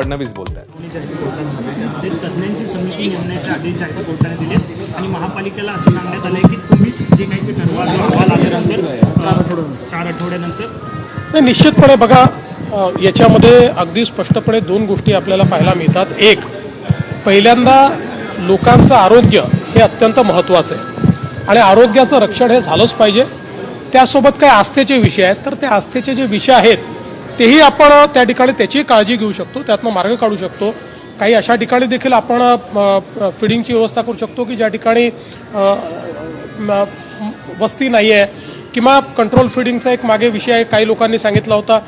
फडणवीस बोलतात। तज्ञांची समिती नेमण्याच्या आदेश आहे कोर्टाने दिले आणि महापालिकेला असं सांगण्यात आलंय की तुम्ही जे काही ते ठरवा अहवाल आल्यानंतर 4 आठवड्यानंतर निश्चितपणे बघा, याच्यामध्ये अगदी स्पष्टपणे दोन गोष्टी आपल्याला पाहायला मिळतात। एक, पहिल्यांदा लोकांचं आरोग्य हे अत्यंत महत्त्वाचं आहे आणि आरोग्याचं रक्षण हे झालंच पाहिजे। त्यासोबत काही आस्थेचे विषय आहेत, तर ते आस्थेचे जे विषय आहेत तेही आपण त्या ठिकाणी त्याची काळजी घेऊ शकतो, त्यातनं मार्ग काढू शकतो। काही अशा ठिकाणी देखील आपण फीडिंगची व्यवस्था करू शकतो की ज्या ठिकाणी वस्ती नाही आहे, किंवा कंट्रोल फीडिंगचा एक मागे विषय आहे, काही लोकांनी सांगितला होता।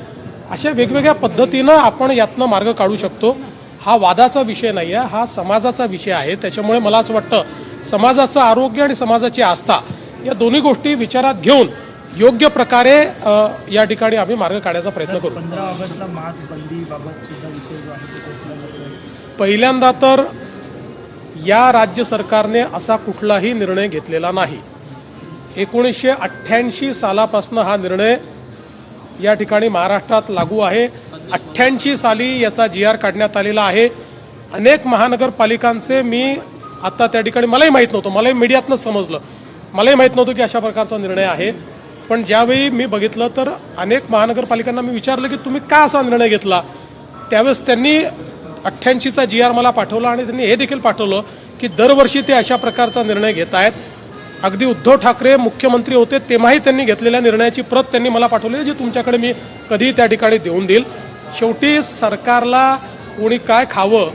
अशा वेगवेगळ्या पद्धतीनं आपण यातनं मार्ग काढू शकतो। हा वादाचा विषय नाही आहे, हा समाजाचा विषय आहे। त्याच्यामुळे मला असं वाटतं समाजाचं आरोग्य आणि समाजाची आस्था या दोन्ही गोष्टी विचारात घेऊन योग्य प्रकारे या ठिकाणी आम्ही मार्ग काढण्याचा प्रयत्न करू। 15 ऑगस्टला मास्क बंदीबाबत सुद्धा विषय जो आहे तो पोहोचला। पहिल्यांदा तर या राज्य सरकारने असा कुठलाही निर्णय घेतलेला नाही। 1988 सालापासून हा निर्णय या ठिकाणी महाराष्ट्रात लागू आहे। 88 साली याचा GR काढण्यात आलेला आहे। अनेक महानगरपालिकांचे मी आता त्या ठिकाणी मलाही माहीत नव्हतं, मलाही मीडियातनं समजलं, मलाही माहीत नव्हतं की अशा प्रकारचा निर्णय आहे। पण ज्यावेळी मी बघितलं तर अनेक महानगरपालिकांना मी विचारलं की तुम्ही का असा निर्णय घेतला, त्यावेळेस त्यांनी 88चा GR मला पाठवला आणि त्यांनी हे देखील पाठवलं की दरवर्षी ते अशा प्रकारचा निर्णय घेत आहेत। अगदी उद्धव ठाकरे मुख्यमंत्री होते तेव्हाही त्यांनी घेतलेल्या निर्णयाची प्रत त्यांनी मला पाठवली, जी तुमच्याकडे मी कधीही त्या ठिकाणी देऊन देईल। शेवटी सरकारला कोणी काय खावं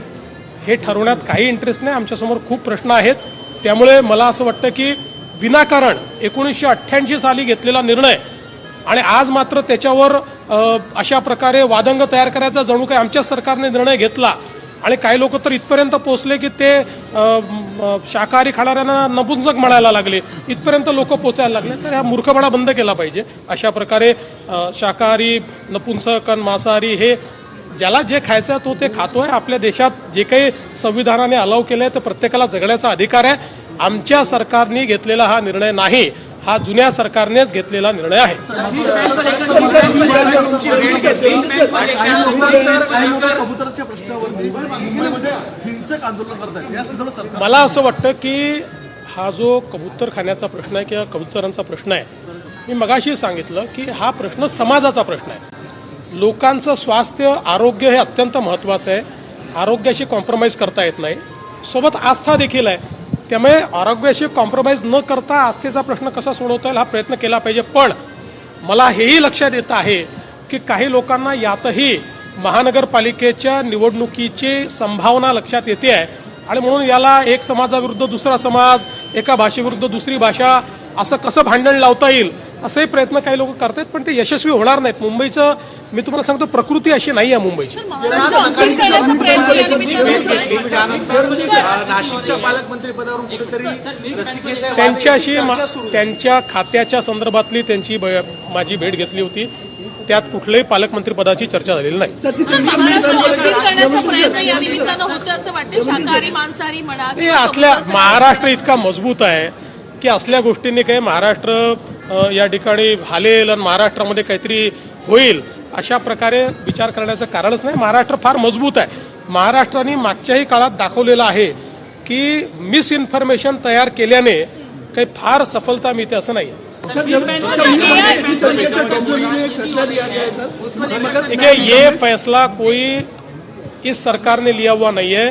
हे ठरवण्यात काही इंटरेस्ट नाही, आमच्यासमोर खूप प्रश्न आहेत। त्यामुळे मला असं वाटतं की विनाकारण 1988 साली घेतलेला निर्णय आणि आज मात्र त्याच्यावर अशा प्रकारे वादंग तयार करायचा जणू काही आमच्या सरकारने निर्णय घेतला आणि काही लोक तर इथपर्यंत पोहोचले की ते शाकाहारी खाणाऱ्यांना नपुंसक म्हणायला लागले, इथपर्यंत लोक पोचायला लागले। तर हा मूर्खपणा बंद केला पाहिजे। अशा प्रकारे शाकाहारी, नपुंसक आणि मांसाहारी हे ज्याला जे खायचं तो ते खातोय। आपल्या देशात जे काही संविधानाने अलाव केलं आहे तर प्रत्येकाला जगण्याचा अधिकार आहे। आमच्या सरकारने घेतलेला हा निर्णय नाही, हा जुन्या सरकारनेच घेतलेला निर्णय आहे। मला असं वाटतं की हा जो कबूतर खाण्याचा प्रश्न आहे किंवा कबुतरांचा प्रश्न आहे, मी मगाशी सांगितलं की हा प्रश्न समाजाचा प्रश्न आहे। लोकांचं स्वास्थ्य, आरोग्य हे अत्यंत महत्त्वाचं आहे। आरोग्याशी कॉम्प्रोमाइज करता येत नाही, सोबत आस्था देखील आहे। त्यामुळे आरोग्याशी कॉम्प्रोमाइज न करता आस्थेचा प्रश्न कसा सोडवता येईल हा प्रयत्न केला पाहिजे। पण मला हेही लक्षात येत आहे की काही लोकांना यातही महानगरपालिकेच्या निवडणुकीची संभावना लक्षात येते आहे आणि म्हणून याला एक समाजाविरुद्ध दुसरा समाज, एका भाषेविरुद्ध दुसरी भाषा असं कसं भांडण लावता येईल असे प्रयत्न काही लोक करतात, पण ते यशस्वी होणार नाहीत। मुंबईचं मी तुम्हाला सांगतो प्रकृती अशी नाही आहे मुंबईची। त्यांच्याशी त्यांच्या खात्याच्या संदर्भातली त्यांची माझी भेट घेतली होती, त्यात कुठल्याही पालकमंत्री पदाची चर्चा झालेली नाही। असल्या महाराष्ट्र इतका मजबूत आहे की असल्या गोष्टींनी काही महाराष्ट्र या ठिकाणी हालेल आणि महाराष्ट्रामध्ये काहीतरी होईल अशा प्रकारे विचार करण्याचं कारणच नाही। महाराष्ट्र फार मजबूत आहे। महाराष्ट्राने मागच्याही काळात दाखवलेलं आहे की मिस इन्फॉर्मेशन तयार केल्याने काही फार सफलता मिळते असं नाही। देखिए, ये फैसला कोई इस सरकार ने लिया हुआ नहीं है।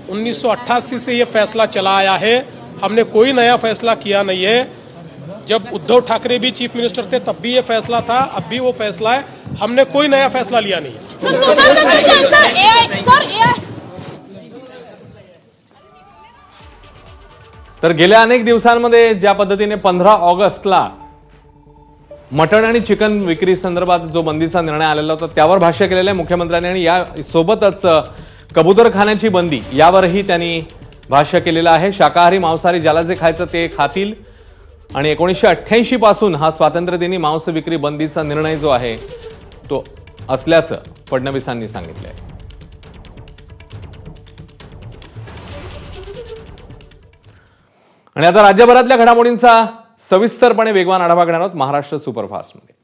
1988 से ये फैसला चला आया है, हमने कोई नया फैसला किया नहीं है। जब उद्धव ठाकरे भी चीफ मिनिस्टर थे तब भी ये फैसला था, अब भी वो फैसला है, हमने कोई नया फैसला लिया नहीं। तर गेल्या अनेक दिवसांमध्ये ज्या पद्धतीने 15 ऑगस्टला मटण आणि चिकन विक्री संदर्भात जो बंदीचा निर्णय आलेला होता त्यावर भाष्य केलेलं आहे मुख्यमंत्र्यांनी आणि या सोबतच कबूतर खाण्याची बंदी यावरही त्यांनी भाष्य केलेलं आहे। शाकाहारी, मांसाहारी ज्याला जे खायचं ते खातील आणि 1988 पासून हा स्वातंत्र्यदिनी मांस विक्री बंदीचा निर्णय जो आहे तो असल्याचं फडणवीसांनी सांगितलंय। आणि आता राज्यभरातल्या घडामोडींचा सविस्तरपणे वेगवान आढावा घेणार आहोत महाराष्ट्र सुपरफास्टमध्ये।